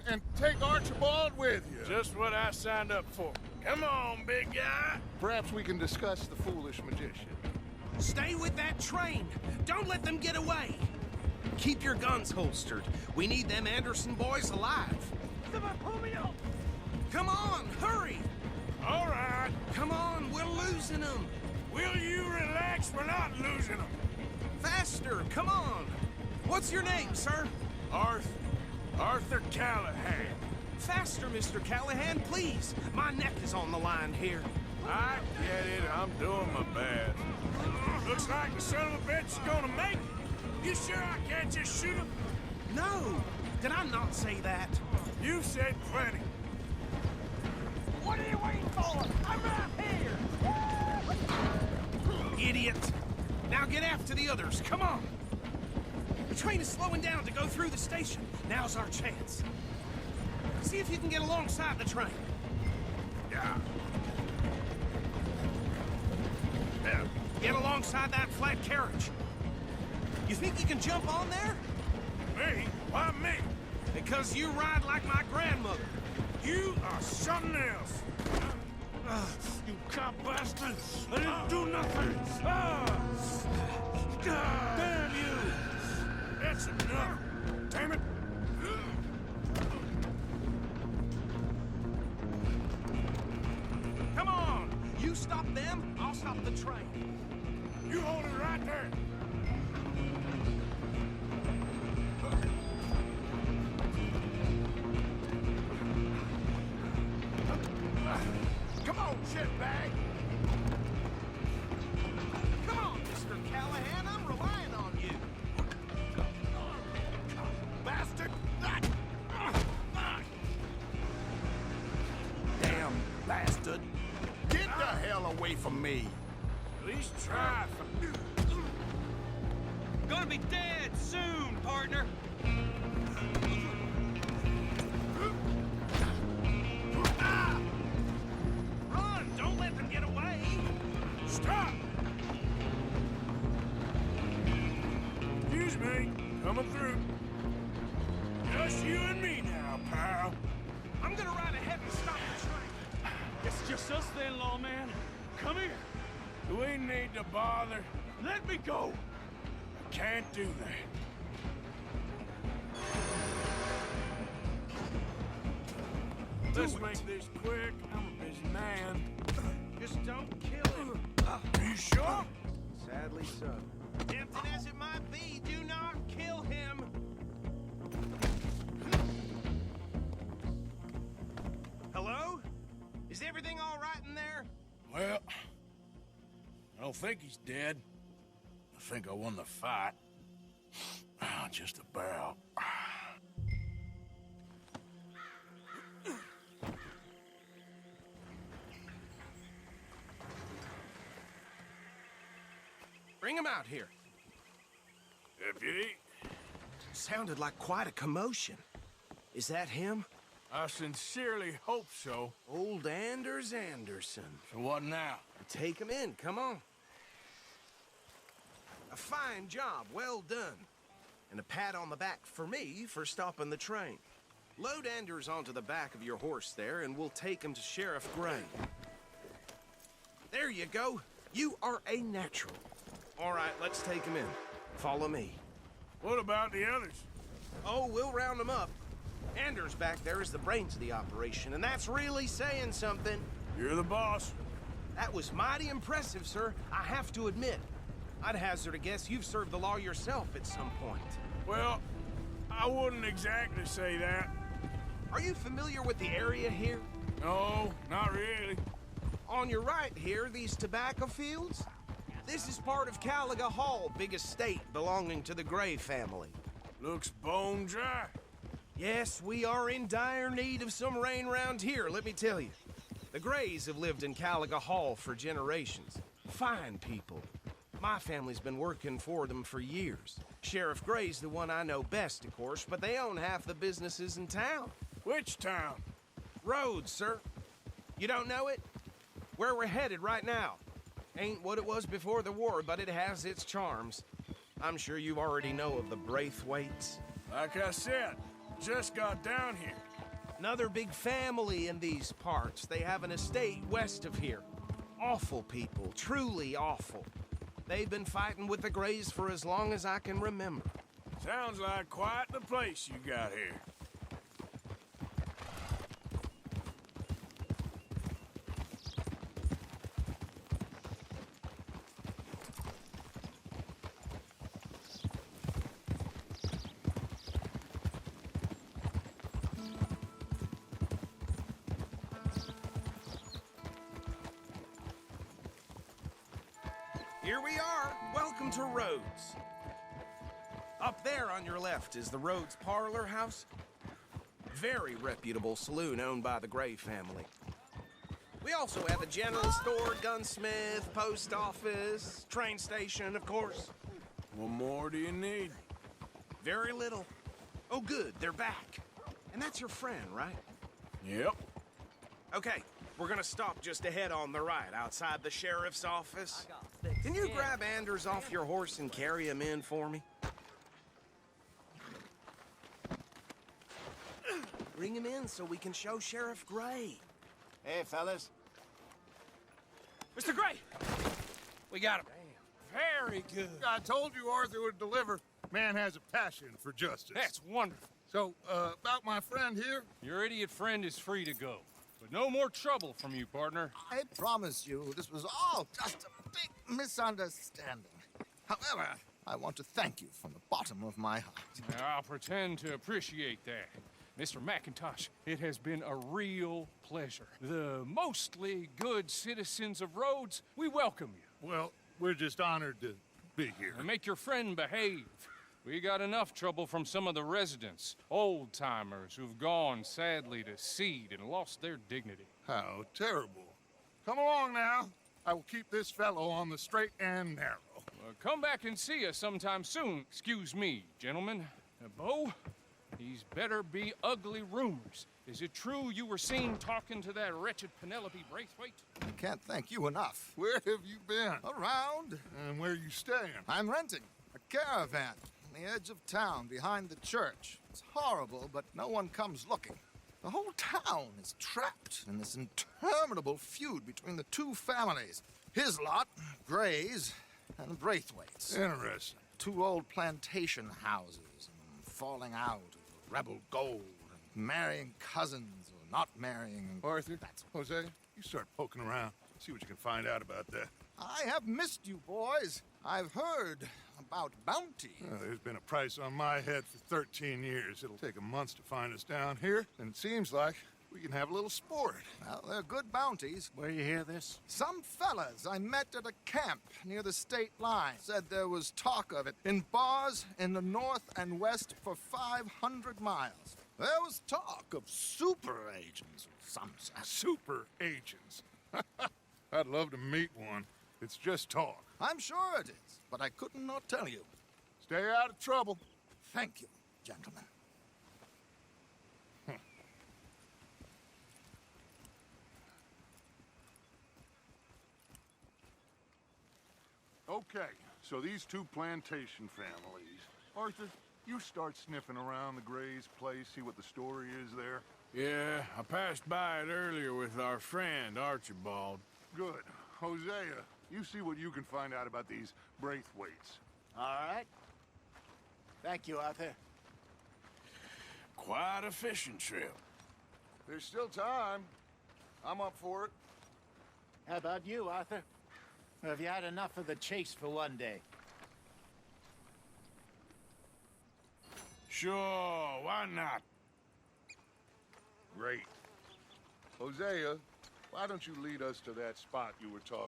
and take Archibald with you. Just what I signed up for. Come on, big guy. Perhaps we can discuss the foolish magician. Stay with that train. Don't let them get away. Keep your guns holstered. We need them Anderson boys alive. Come on, hurry! All right. Come on, we're losing them. Will you relax? We're not losing them. Faster, come on. What's your name, sir? Arthur Callahan. Faster, Mr. Callahan, please. My neck is on the line here. I get it. I'm doing my best. Looks like the son of a bitch is gonna make it. You sure I can't just shoot him? No, did I not say that? You said plenty. What are you waiting for? I'm right here! Idiot. Now get after the others, come on. The train is slowing down to go through the station. Now's our chance. See if you can get alongside the train. Yeah. Get alongside that flat carriage. You think you can jump on there? Me? Why me? Because you ride like my grandmother. You are something else. You cop bastard! I didn't do nothing! Damn you! That's enough! Damn it! Come on! You stop them, I'll stop the train. You hold it right there! Come on, shitbag! Come on, Mr. Callahan, I'm relying on you. Bastard! Damn bastard. Get the hell away from me. At least try. Gonna be dead soon, partner. Run! Don't let them get away! Stop! Excuse me. Coming through. Just you and me now, pal. I'm gonna ride ahead and stop the train. It's just us then, lawman. Come here. Do we need to bother? Let me go. I can't do that. Let's make this quick. I'm a busy man. Just don't kill him. Are you sure? Sadly so. Tempting as it might be, do not kill him. Hello? Is everything all right in there? Well, I don't think he's dead. I think I won the fight. Just about. Bring him out here. Deputy, Sounded like quite a commotion. Is that him? I sincerely hope so. Old Anders Anderson. So what now? Take him in, come on. A fine job, well done. And a pat on the back for me for stopping the train. Load Anders onto the back of your horse there, and we'll take him to Sheriff Gray. There you go. You are a natural. All right, let's take him in. Follow me. What about the others? Oh, we'll round them up. Anders back there is the brains of the operation, and that's really saying something. You're the boss. That was mighty impressive, sir. I have to admit. I'd hazard a guess you've served the law yourself at some point. Well, I wouldn't exactly say that. Are you familiar with the area here? No, not really. On your right here, these tobacco fields? This is part of Caliga Hall, big estate belonging to the Gray family. Looks bone dry. Yes, we are in dire need of some rain round here, let me tell you. The Grays have lived in Caliga Hall for generations. Fine people. My family's been working for them for years. Sheriff Gray's the one I know best, of course, but they own half the businesses in town. Which town? Rhodes, sir. You don't know it? Where we're headed right now. Ain't what it was before the war, but it has its charms. I'm sure you already know of the Braithwaites. Like I said, just got down here. Another big family in these parts. They have an estate west of here. Awful people, truly awful. They've been fighting with the Greys for as long as I can remember. Sounds like quite the place you got here. Here we are. Welcome to Rhodes. Up there on your left is the Rhodes Parlor House. Very reputable saloon owned by the Gray family. We also have a general store, gunsmith, post office, train station, of course. What more do you need? Very little. Oh, good, they're back. And that's your friend, right? Yep. Okay, we're gonna stop just ahead on the right, outside the sheriff's office. Can you grab Anders off your horse and carry him in for me? Bring him in so we can show Sheriff Gray. Hey, fellas. Mr. Gray! We got him. Very good. I told you Arthur would deliver. Man has a passion for justice. That's wonderful. So, about my friend here? Your idiot friend is free to go. But no more trouble from you, partner. I promise you, this was all just a big misunderstanding. However, I want to thank you from the bottom of my heart. I'll pretend to appreciate that. Mr. McIntosh, it has been a real pleasure. The mostly good citizens of Rhodes, we welcome you. Well, we're just honored to be here. And make your friend behave. We got enough trouble from some of the residents, old-timers who've gone, sadly, to seed and lost their dignity. How terrible. Come along now. I will keep this fellow on the straight and narrow. Come back and see us sometime soon. Excuse me, gentlemen. Bo, these better be ugly rumors. Is it true you were seen talking to that wretched Penelope Braithwaite? I can't thank you enough. Where have you been? Around, And where you staying? I'm renting a caravan on the edge of town behind the church. It's horrible, but no one comes looking. The whole town is trapped in this interminable feud between the two families. His lot, Gray's, and Braithwaite's. Interesting. Two old plantation houses, and falling out of rebel gold, and marrying cousins or not marrying. Arthur, Hosea, you start poking around. See what you can find out about that. I have missed you, boys. I've heard about bounty. There's been a price on my head for 13 years. It'll take a month to find us down here, and it seems like we can have a little sport. Well, they're good bounties. Where you hear this? Some fellas I met at a camp near the state line said there was talk of it in bars in the north and west for 500 miles. There was talk of super agents of some sort. Super agents. I'd love to meet one. It's just talk. I'm sure it is, but I couldn't not tell you. Stay out of trouble. Thank you, gentlemen. Okay, so these two plantation families. Arthur, you start sniffing around the Gray's place, see what the story is there. Yeah, I passed by it earlier with our friend, Archibald. Good. Hosea, you see what you can find out about these Braithwaites. All right. Thank you, Arthur. Quite a fishing trip. There's still time. I'm up for it. How about you, Arthur? Or have you had enough of the chase for one day? Sure, why not? Great. Hosea, why don't you lead us to that spot you were talking